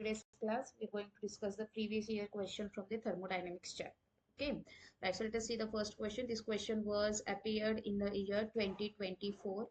today's class, we're going to discuss the previous year question from the thermodynamics chapter. Okay, right. So let us see the first question. This question was appeared in the year 2024.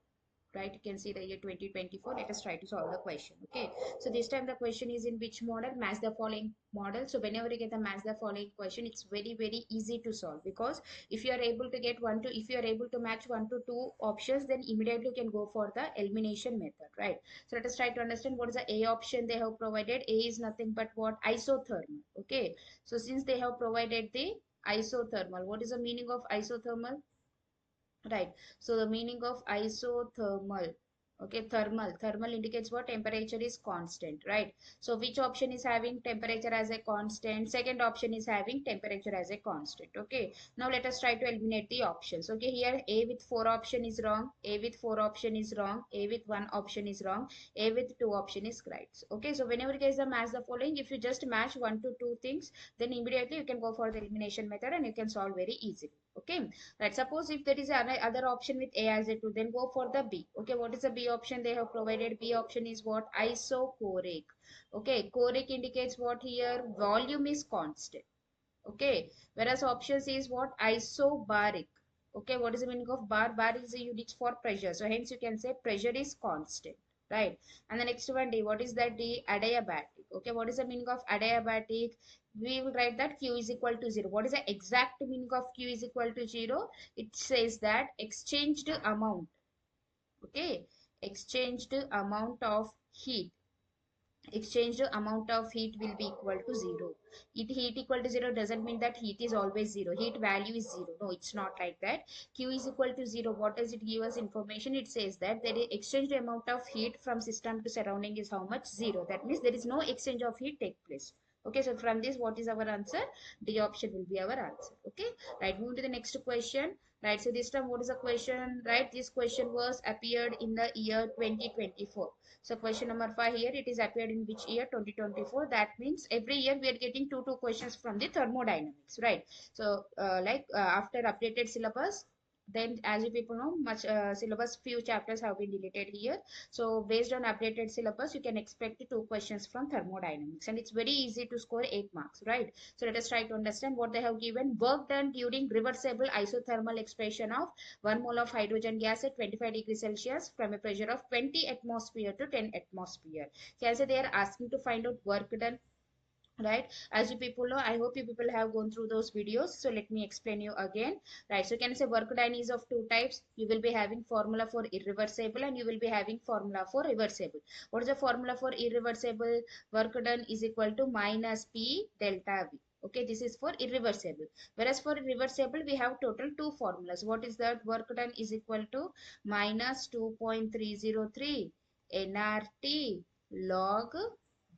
Right, you can see the year 2024. Let us try to solve the question. Okay, so this time the question is in which model? Match the following model. So whenever you get the match the following question, it's very easy to solve, because if you are able to get one to if you are able to match one to two options, then immediately you can go for the elimination method, right? So let us try to understand what is the A option they have provided. A is nothing but what? Isothermal. Okay, so since they have provided the isothermal, what is the meaning of isothermal? Right. So the meaning of isothermal. Okay, thermal indicates what? Temperature is constant, right? So which option is having temperature as a constant? Second option is having temperature as a constant. Okay, now let us try to eliminate the options. Okay, here A with 4 option is wrong, A with 4 option is wrong, A with 1 option is wrong, A with 2 option is right. Okay, so whenever you guys match the following, if you just match 1 to 2 things, then immediately you can go for the elimination method and you can solve very easily. Okay, right. Suppose if there is another option with A as a 2, then go for the B. Okay, what is the B option they have provided? B option is what? Isochoric. Okay, choric indicates what here? Volume is constant. Okay, whereas option C is what? Isobaric. Okay, what is the meaning of bar? Bar is a unit for pressure, so hence you can say pressure is constant, right? And the next one, D. What is that? D? Adiabatic. Okay, what is the meaning of adiabatic? We will write that Q is equal to 0. What is the exact meaning of Q is equal to 0? It says that exchanged amount. Okay, exchanged amount of heat, exchanged amount of heat will be equal to 0. Heat equal to 0 doesn't mean that heat is always 0. Heat value is 0. No, it's not like that. Q is equal to 0. What does it give us information? It says that the exchanged amount of heat from system to surrounding is how much? 0. That means there is no exchange of heat take place. Okay, so from this, what is our answer? D option will be our answer. Okay, right. Move to the next question. Right, so this time what is the question? Right, this question was appeared in the year 2024. So question number 5 here, it is appeared in which year? 2024. That means every year we are getting two questions from the thermodynamics, right? So after updated syllabus, then as you people know, much syllabus, few chapters have been deleted here. So based on updated syllabus, you can expect two questions from thermodynamics, and it's very easy to score 8 marks, right? So let us try to understand what they have given. Work done during reversible isothermal expression of 1 mole of hydrogen gas at 25 degrees Celsius from a pressure of 20 atmosphere to 10 atmosphere. So as they are asking to find out work done, right? As you people know, I hope you people have gone through those videos, so let me explain you again. Right, so can I say work done is of two types. You will be having formula for irreversible and you will be having formula for reversible. What is the formula for irreversible? Work done is equal to minus P delta V. Okay, this is for irreversible. Whereas for reversible, we have total two formulas. What is that? Work done is equal to minus 2.303 nRT log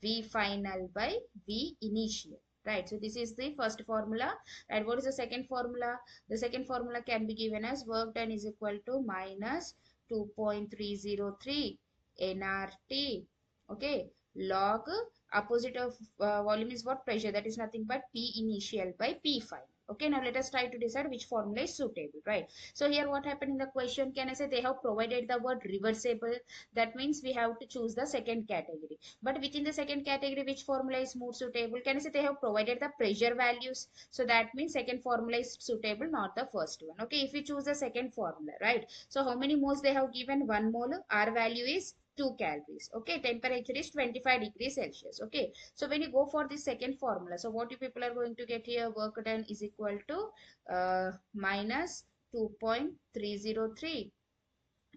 V final by V initial. Right, so this is the first formula. And what is the second formula? The second formula can be given as work done is equal to minus 2.303 nRT. Okay, log opposite of volume is what? Pressure. That is nothing but P initial by P final. Okay, now let us try to decide which formula is suitable, right? So here what happened in the question, can I say they have provided the word reversible? That means we have to choose the second category. But within the second category, which formula is more suitable? Can I say they have provided the pressure values? So that means second formula is suitable, not the first one. Okay, if we choose the second formula, right? So how many moles they have given? 1 mole. R value is 2 calories. Okay, temperature is 25 degrees Celsius. Okay, so when you go for the second formula, so what you people are going to get here? Work done is equal to minus 2.303.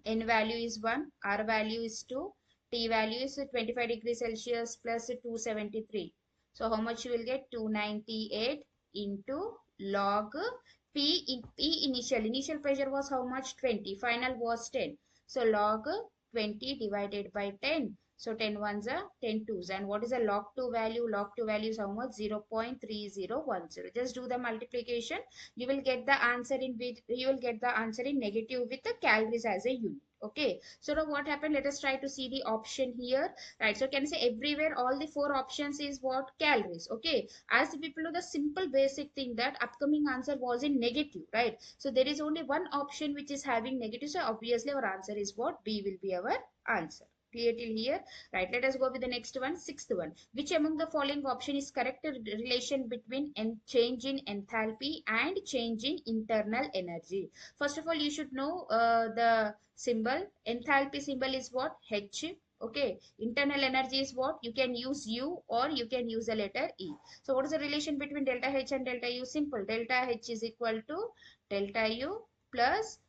N value is 1, R value is 2, T value is 25 degrees Celsius plus 273. So how much you will get? 298 into log P initial. Initial pressure was how much? 20. Final was 10. So log 20 divided by 10. So 10 ones are 10 twos. And what is the log 2 value? Log 2 value is how much? 0.3010. Just do the multiplication. You will get the answer in with you will get the answer in negative with the calories as a unit. Okay, so now what happened? Let us try to see the option here, right? So can I say everywhere all the four options is what? Calories. Okay, as the people know the simple basic thing that upcoming answer was in negative, right? So there is only one option which is having negative, so obviously our answer is what? B will be our answer. Clear till here? Right. Let us go with the next one, sixth one. Which among the following option is correct relation between change in enthalpy and change in internal energy? First of all, you should know the symbol. Enthalpy symbol is what? H. Okay. Internal energy is what? You can use U or you can use the letter E. So what is the relation between delta H and delta U? Simple. Delta H is equal to delta U plus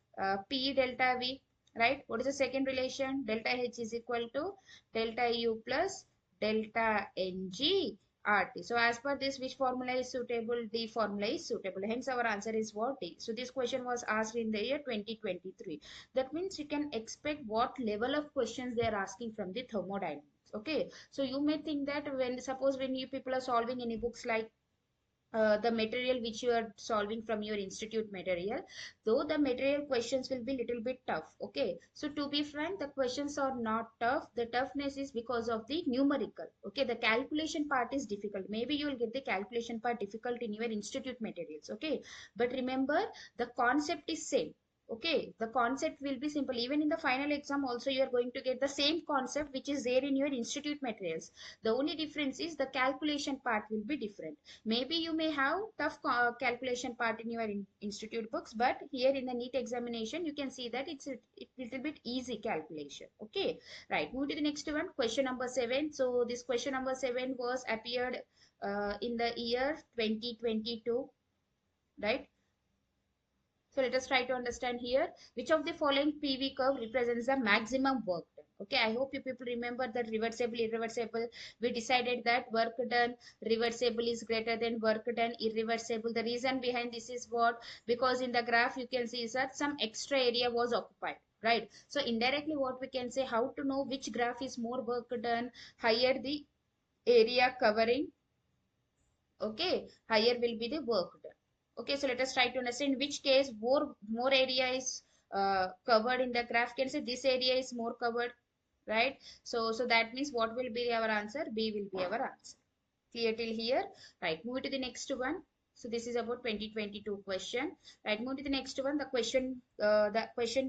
P delta V, right? What is the second relation? Delta H is equal to delta U plus delta Ng RT. So as per this, which formula is suitable? D formula is suitable. Hence our answer is what? D. So this question was asked in the year 2023. That means you can expect what level of questions they are asking from the thermodynamics. Okay. So you may think that when you people are solving any books like the material which you are solving from your institute material, though the material questions will be little bit tough. Okay, so to be frank, the questions are not tough. The toughness is because of the numerical. Okay, the calculation part is difficult. Maybe you will get the calculation part difficult in your institute materials. Okay, but remember, the concept is same. Okay, the concept will be simple. Even in the final exam also you are going to get the same concept which is there in your institute materials. The only difference is the calculation part will be different. Maybe you may have tough calculation part in your institute books, but here in the NEET examination you can see that it's a little bit easy calculation. Okay, right, move to the next one, question number 7. So this question number 7 was appeared in the year 2022, right? So let us try to understand here, which of the following PV curve represents the maximum work done. Okay, I hope you people remember that reversible, irreversible. We decided that work done reversible is greater than work done irreversible. The reason behind this is what? Because in the graph you can see that some extra area was occupied. Right. So indirectly what we can say, how to know which graph is more work done, higher the area covering, okay, higher will be the work done. Okay, so let us try to understand in which case more area is covered in the graph. Can say this area is more covered, right? So that means what will be our answer? B will be our answer. Clear till here? Right, move to the next one. So this is about 2022 question. Right, move to the next one.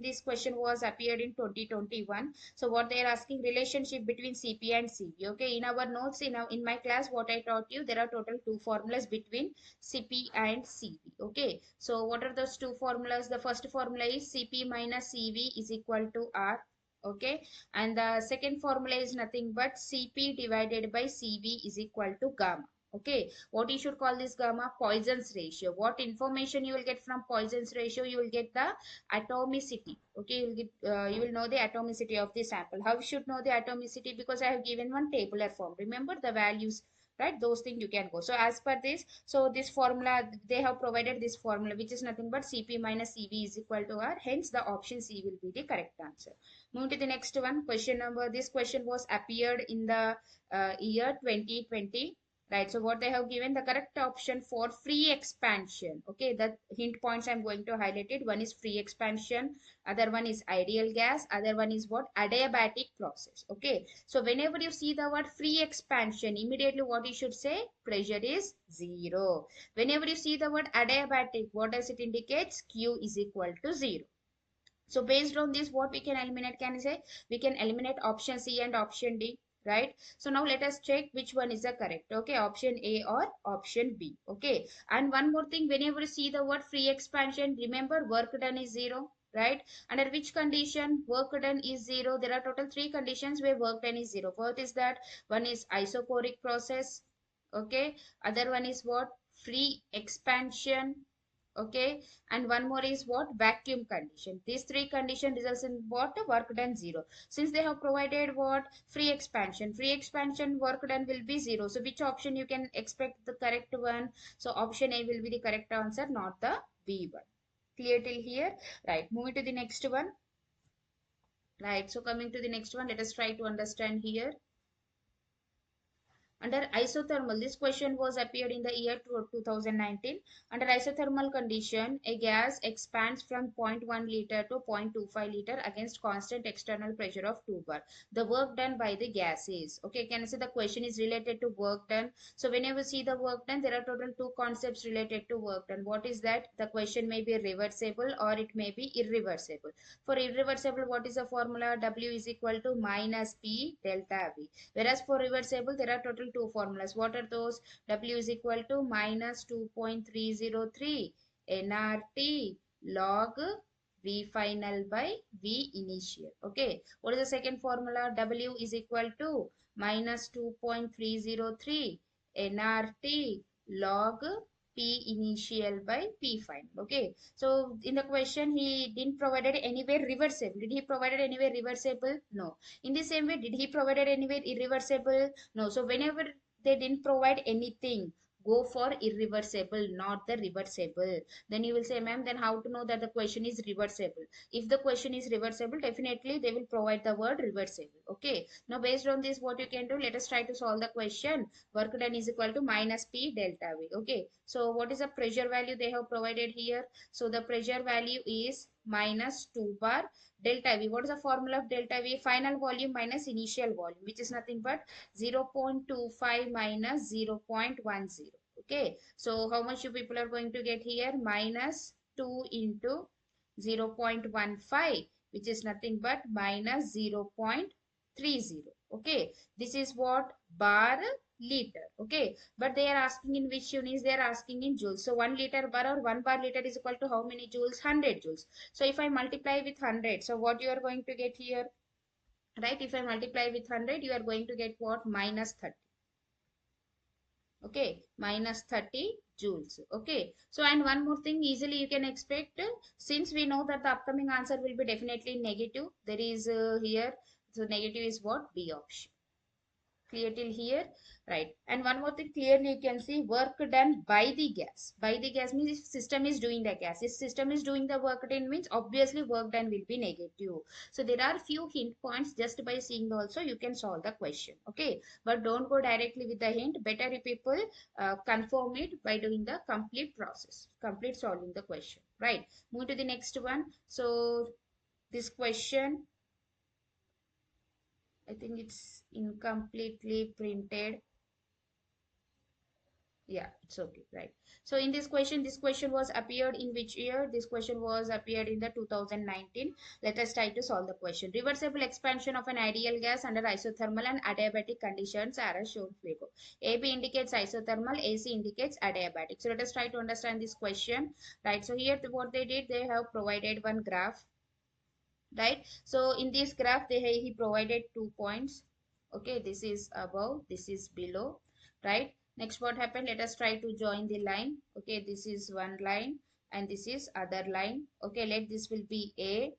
This question was appeared in 2021. So what they are asking, relationship between CP and CV. Okay, in our notes, in my class, what I taught you, there are total two formulas between CP and CV. Okay, so what are those two formulas? The first formula is CP minus CV is equal to R. Okay, and the second formula is nothing but Cp divided by Cv is equal to gamma. Okay, what you should call this gamma? Poisson's ratio. What information you will get from Poisson's ratio? You will get the atomicity. Okay, you will know the atomicity of the sample. How you should know the atomicity? Because I have given one tabular form. Remember the values, right? Those things you can go. So as per this, so this formula, they have provided this formula, which is nothing but Cp minus Cv is equal to R. Hence the option C will be the correct answer. Move to the next one. This question was appeared in the year 2020. Right, so what they have given, the correct option for free expansion. Okay, the hint points I'm going to highlight it. One is free expansion, other one is ideal gas, other one is what? Adiabatic process. Okay, so whenever you see the word free expansion, immediately what you should say? Pressure is 0. Whenever you see the word adiabatic, what does it indicate? Q is equal to 0. So based on this, what we can eliminate? Can I say we can eliminate option C and option D, right? So now let us check which one is the correct. Okay, option A or option B. Okay, and one more thing, whenever you see the word free expansion, remember work done is 0, right? Under which condition work done is 0? There are total 3 conditions where work done is 0. What is that? One is isochoric process. Okay, other one is what? Free expansion. Okay, and one more is what? Vacuum condition. These 3 condition results in what? Work done 0. Since they have provided what? Free expansion work done will be 0. So which option you can expect the correct one? So option A will be the correct answer, not the B one. Clear till here? Right, moving to the next one. Right, so coming to the next one, let us try to understand here. Under isothermal, this question was appeared in the year 2019. Under isothermal condition, a gas expands from zero point 0.1 liter to 0.25 liter against constant external pressure of 2 bar. The work done by the gas is, okay, can I say the question is related to work done. So whenever you see the work done, there are total two concepts related to work done. What is that? The question may be reversible or it may be irreversible. For irreversible, what is the formula? W is equal to minus P delta V. Whereas for reversible, there are total two formulas. What are those? W is equal to minus 2.303 nRT log V final by V initial. Okay. What is the second formula? W is equal to minus 2.303 nRT log P initial by P final. Okay. So in the question, he didn't provided anywhere reversible. Did he provided anywhere reversible? No. In the same way, did he provided anywhere irreversible? No. So whenever they didn't provide anything, go for irreversible, not the reversible. Then you will say, ma'am, then how to know that the question is reversible? If the question is reversible, definitely they will provide the word reversible. Okay. Now based on this, what you can do, let us try to solve the question. Work done is equal to minus P delta V. Okay. So what is the pressure value they have provided here? So the pressure value is minus 2 bar delta V. What is the formula of delta V? Final volume minus initial volume, which is nothing but 0.25 minus 0.10. Okay. So how much you people are going to get here? Minus 2 into 0.15, which is nothing but minus 0.30. Okay. This is what? Bar liter. Okay. But they are asking in which units? They are asking in joules. So 1 liter bar or 1 bar liter is equal to how many joules? 100 joules. So if I multiply with 100, so what you are going to get here? Right? If I multiply with 100, you are going to get what? Minus 30. Okay, minus 30 joules. Okay, so and one more thing, easily you can expect, since we know that the upcoming answer will be definitely negative, there is here, so negative is what? B option. Clear till here? Right. And one more thing, clearly you can see work done by the gas. By the gas means if system is doing the gas. If system is doing the work done means obviously work done will be negative. So there are few hint points, just by seeing also you can solve the question. Okay. But don't go directly with the hint. Better if people confirm it by doing the complete process. Complete solving the question. Right. Move to the next one. So this question, I think it's incompletely printed. Yeah, it's okay, right? So in this question was appeared in which year? This question was appeared in the 2019. Let us try to solve the question. Reversible expansion of an ideal gas under isothermal and adiabatic conditions are as shown below. AB indicates isothermal, AC indicates adiabatic. So let us try to understand this question, right? So here what they did, they have provided one graph, right? So in this graph he provided 2 points. Okay, this is above, this is below, right? Next what happened, let us try to join the line. Okay, this is one line and this is other line. Okay, let this will be A,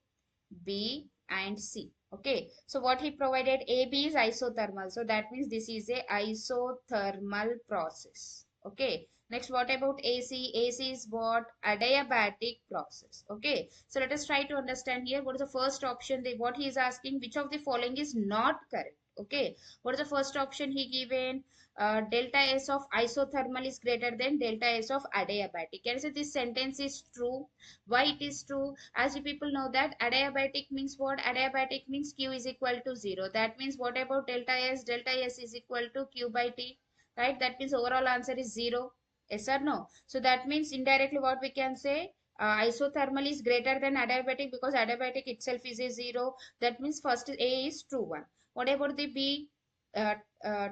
B and C. Okay, so what he provided, AB is isothermal, so that means this is a isothermal process. Okay, next what about AC? AC is what? Adiabatic process. Okay, so let us try to understand here what is the first option. What he is asking, which of the following is not correct? Okay, what is the first option he given? Delta S of isothermal is greater than delta S of adiabatic. Can I say this sentence is true? Why it is true? As you people know that adiabatic means what? Adiabatic means Q is equal to 0. That means what about delta S? Delta S is equal to Q by T. Right? That means overall answer is 0. Yes or no? So that means indirectly what we can say? Isothermal is greater than adiabatic because adiabatic itself is a 0. That means first A is true one. What about the B? Uh,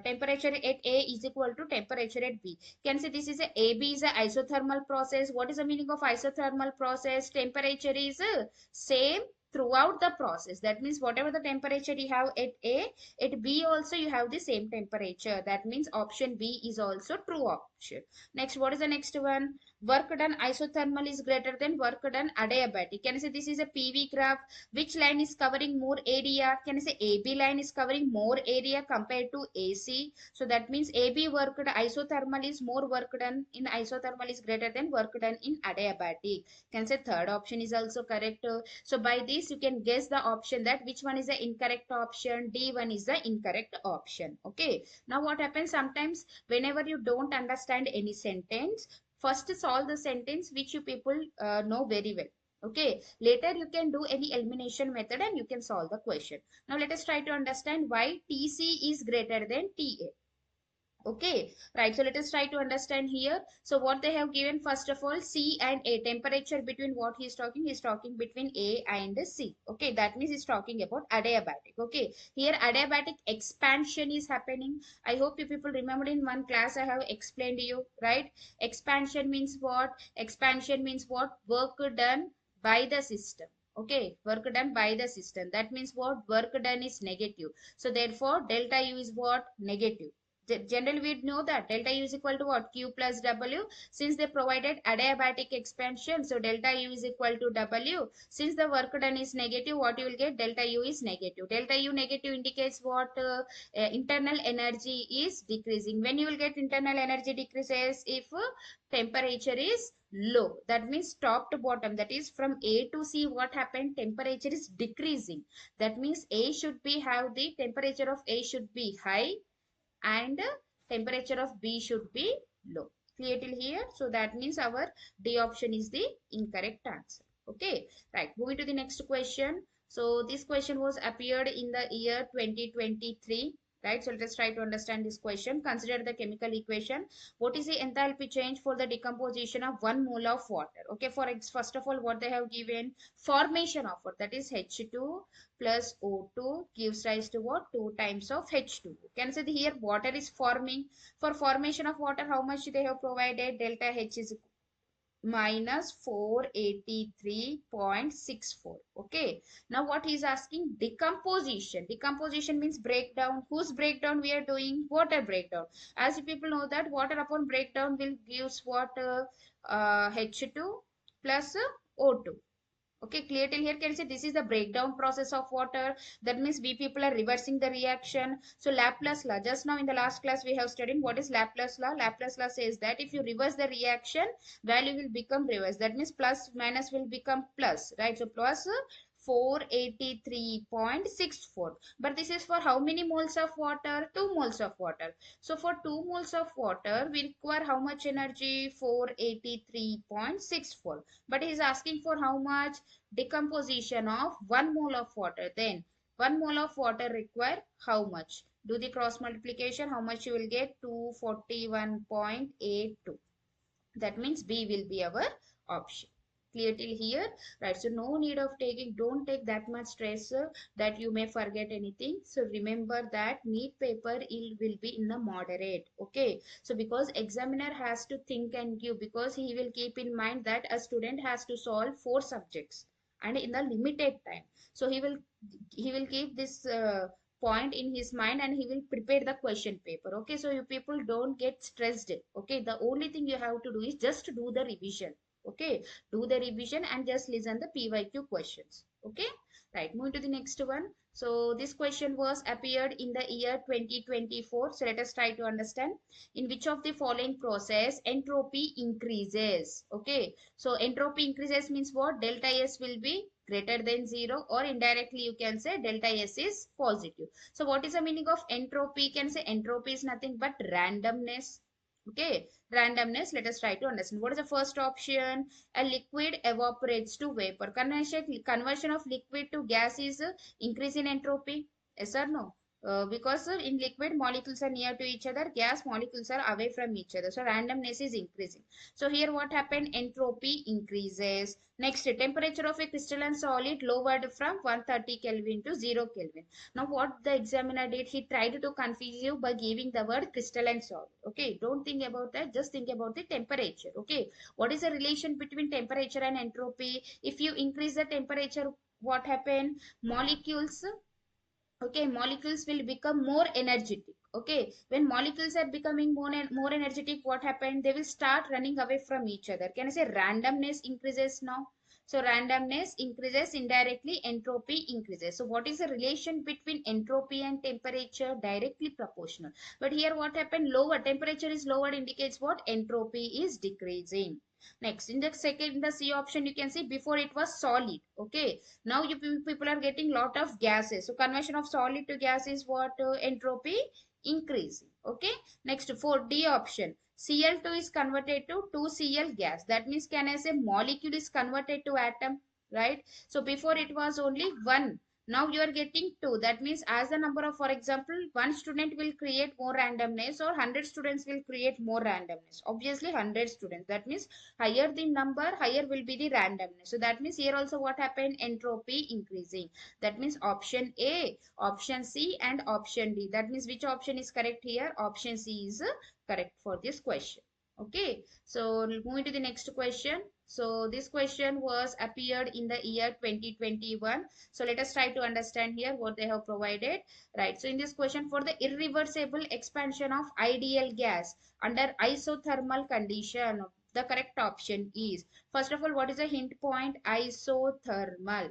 Temperature at A is equal to temperature at B. Can say this is a AB is a isothermal process. What is the meaning of isothermal process? Temperature is same throughout the process. That means whatever the temperature you have at A, at B also you have the same temperature. That means option B is also true option. Next, what is the next one? Work done isothermal is greater than work done adiabatic. Can I say this is a PV graph? Which line is covering more area? Can I say AB line is covering more area compared to AC? So that means AB work isothermal is more work done in isothermal is greater than work done in adiabatic. Can I say third option is also correct. So by this means you can guess the option that which one is the incorrect option. D1 is the incorrect option. Okay. Now what happens sometimes whenever you don't understand any sentence, first solve the sentence which you people know very well. Okay. Later you can do any elimination method and you can solve the question. Now let us try to understand why TC is greater than TA. Okay, right. So let us try to understand here. So what they have given, first of all, C and A, temperature between what he is talking between A and C. Okay, that means he's talking about adiabatic. Okay, here adiabatic expansion is happening. I hope you people remembered in one class I have explained to you, right? Expansion means what? Expansion means what? Work done by the system. Okay, work done by the system. That means what? Work done is negative. So therefore, delta U is what? Negative. Generally, we know that delta U is equal to what? Q plus W. Since they provided adiabatic expansion, so delta U is equal to W. Since the work done is negative, what you will get? Delta U is negative. Delta U negative indicates what? Internal energy is decreasing. When you will get internal energy decreases if temperature is low. That means top to bottom. That is from A to C. What happened? Temperature is decreasing. That means A should be have the temperature of A should be high and temperature of B should be low. Clear till here? So that means our D option is the incorrect answer. Okay, right. Moving to the next question. So this question was appeared in the year 2023. Right, so let us try to understand this question. Consider the chemical equation. What is the enthalpy change for the decomposition of 1 mole of water? Okay, first of all, what they have given, formation of what, that is H2 plus O2 gives rise to what? 2 times of H2. You can say here water is forming. For formation of water, how much they have provided? Delta H is minus 483.64. Okay. Now what he is asking? Decomposition. Decomposition means breakdown. Whose breakdown we are doing? Water breakdown. As you people know that water upon breakdown will gives what? H2 plus O2. Okay, clear till here? Can you say this is the breakdown process of water? That means we people are reversing the reaction. So Laplace law, just now in the last class we have studied what is Laplace law. Laplace law says that if you reverse the reaction, value will become reverse. That means plus minus will become plus, right? So plus 483.64. But this is for how many moles of water? 2 moles of water. So for 2 moles of water, we require how much energy? 483.64. But he is asking for how much? Decomposition of 1 mole of water. Then 1 mole of water require how much? Do the cross multiplication. How much you will get? 241.82. That means B will be our option. Clear till here? Right. So no need of taking, don't take that much stress that you may forget anything. So remember that neat paper will be in a moderate. Okay. So because examiner has to think and give, because he will keep in mind that a student has to solve 4 subjects and in the limited time. So he will keep this point in his mind and he will prepare the question paper. Okay, so you people don't get stressed. Okay, the only thing you have to do is just do the revision. Okay, do the revision and just listen the PYQ questions. Okay, right, move to the next one. So this question was appeared in the year 2024. So let us try to understand in which of the following process entropy increases. Okay, so entropy increases means what? Delta S will be greater than 0, or indirectly you can say delta S is positive. So what is the meaning of entropy? You can say entropy is nothing but randomness. Okay, randomness. Let us try to understand. What is the first option? A liquid evaporates to vapor. Conversion of liquid to gas is increase in entropy. Yes or no? Because in liquid molecules are near to each other, gas molecules are away from each other. So randomness is increasing. So here what happened? Entropy increases. Next, temperature of a crystalline solid lowered from 130 Kelvin to 0 Kelvin. Now what the examiner did, he tried to confuse you by giving the word crystalline solid. Okay, don't think about that, just think about the temperature. Okay, what is the relation between temperature and entropy? If you increase the temperature, what happened? Molecules, okay, molecules will become more energetic. Okay, when molecules are becoming more energetic, what happened? They will start running away from each other. Can I say randomness increases now? So randomness increases, indirectly entropy increases. So what is the relation between entropy and temperature? Directly proportional. But here what happened? Lower temperature is lowered indicates what? Entropy is decreasing. Next, in the second, in the C option, you can see before it was solid. Okay. Now you people are getting lot of gases. So conversion of solid to gas is what? Entropy increasing. Okay. Next, for D option, Cl2 is converted to 2Cl gas. That means, can I say molecule is converted to atom, right? So before it was only one. Now you are getting two. That means, as the number of, for example, one student will create more randomness, or 100 students will create more randomness. Obviously 100 students. That means higher the number, higher will be the randomness. So that means here also what happened? Entropy increasing. That means option A, option C, and option D. That means which option is correct here? Option C is correct for this question. Okay, so moving to the next question. So this question was appeared in the year 2021. So let us try to understand here what they have provided. Right. So in this question, for the irreversible expansion of ideal gas under isothermal condition, the correct option is, first of all, what is the hint point? Isothermal.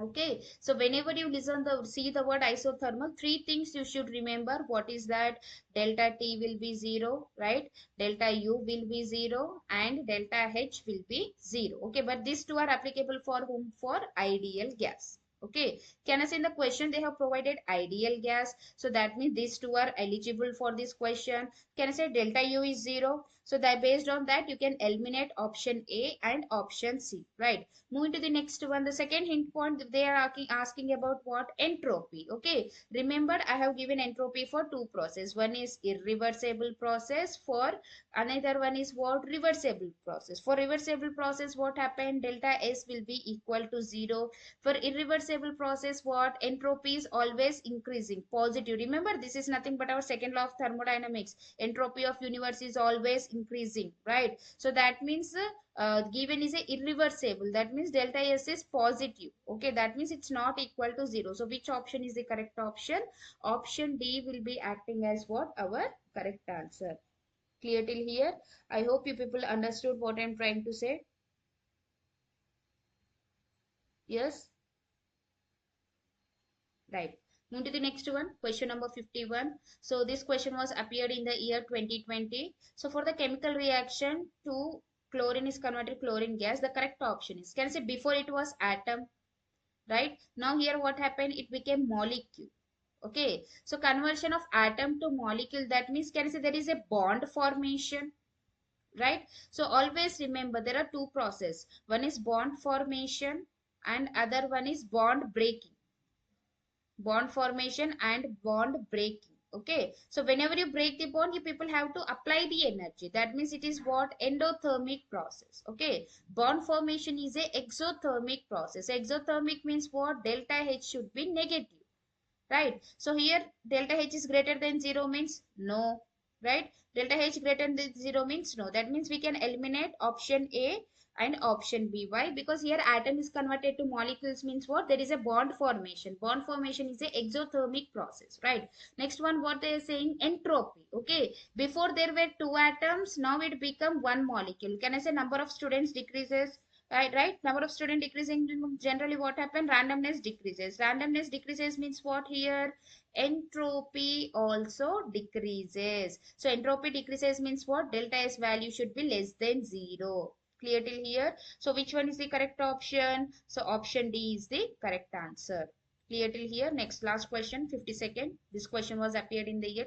Okay, so whenever you listen the see the word isothermal, three things you should remember. What is that? Delta T will be 0, right? Delta U will be 0 and delta H will be 0. Okay, but these two are applicable for whom? For ideal gas. Okay, can I say in the question they have provided ideal gas? So that means these two are eligible for this question. Can I say delta U is 0? So that based on that you can eliminate option A and option C, right? Moving to the next one, the second hint point they are asking about what? Entropy. Okay, remember I have given entropy for two process. One is irreversible process, for another one is what? Reversible process. For reversible process, what happened? Delta S will be equal to 0. For irreversible process, what? Entropy is always increasing, positive. Remember, this is nothing but our second law of thermodynamics. Entropy of universe is always increasing, right? So that means given is a irreversible, that means delta S is positive. Okay, that means it's not equal to 0. So which option is the correct option? Option D will be acting as what? Our correct answer. Clear till here? I hope you people understood what I'm trying to say. Yes, right. Move to the next one, question number 51. So this question was appeared in the year 2020. So for the chemical reaction to chlorine is converted chlorine gas, the correct option is, can I say before it was atom, right? Now here what happened? It became molecule. Okay, so conversion of atom to molecule, that means, can I say there is a bond formation, right? So always remember there are two processes. One is bond formation and other one is bond breaking. Bond formation and bond breaking. Okay, so whenever you break the bond, you people have to apply the energy. That means it is what? Endothermic process. Okay, bond formation is a exothermic process. Exothermic means what? Delta H should be negative, right? So here delta H is greater than 0 means no, right? Delta H greater than 0 means no. That means we can eliminate option A and option B. Why? Because here atom is converted to molecules means what? There is a bond formation. Bond formation is a exothermic process, right? Next one, what they are saying? Entropy. Okay, before there were two atoms, now it become one molecule. Can I say number of students decreases? Right, number of student decreasing, generally what happen? Randomness decreases. Randomness decreases means what here? Entropy also decreases. So entropy decreases means what? Delta S value should be less than 0. Clear till here? So which one is the correct option? So option D is the correct answer. Clear till here? Next, last question, 52nd. This question was appeared in the year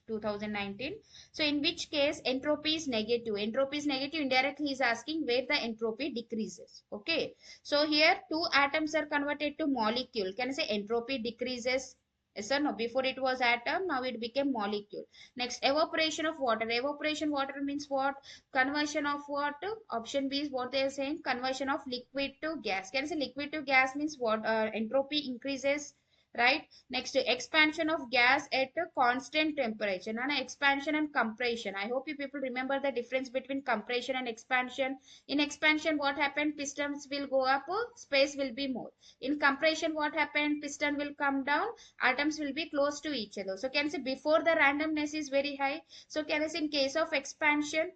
2019. So in which case entropy is negative? Entropy is negative. Indirectly is asking where the entropy decreases. Okay. So here two atoms are converted to molecule. Can I say entropy decreases? Yes or no? Before it was atom, now it became molecule. Next, evaporation of water. Evaporation water means what? Conversion of what? Option B is what they are saying. Conversion of liquid to gas. Can I say liquid to gas means what? Entropy increases, right? Next, expansion of gas at a constant temperature. And expansion and compression. I hope you people remember the difference between compression and expansion. In expansion, what happened? Pistons will go up, space will be more. In compression, what happened? Piston will come down, atoms will be close to each other. So can I say before the randomness is very high. So can I say in case of expansion,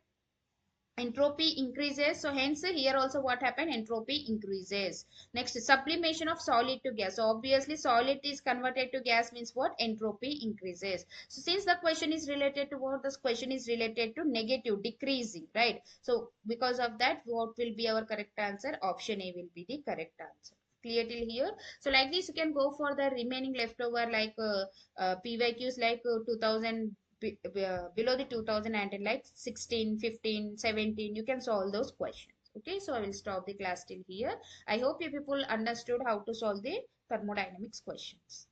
entropy increases, so hence here also what happened, entropy increases. Next, sublimation of solid to gas. So obviously solid is converted to gas means what, entropy increases. So since the question is related to what, this question is related to negative, decreasing, right? So because of that, what will be our correct answer? Option A will be the correct answer. Clear till here? So like this you can go for the remaining leftover like PYQs like 2000 below the 2019 like 16, 15, 17, you can solve those questions. Okay, so I will stop the class till here. I hope you people understood how to solve the thermodynamics questions.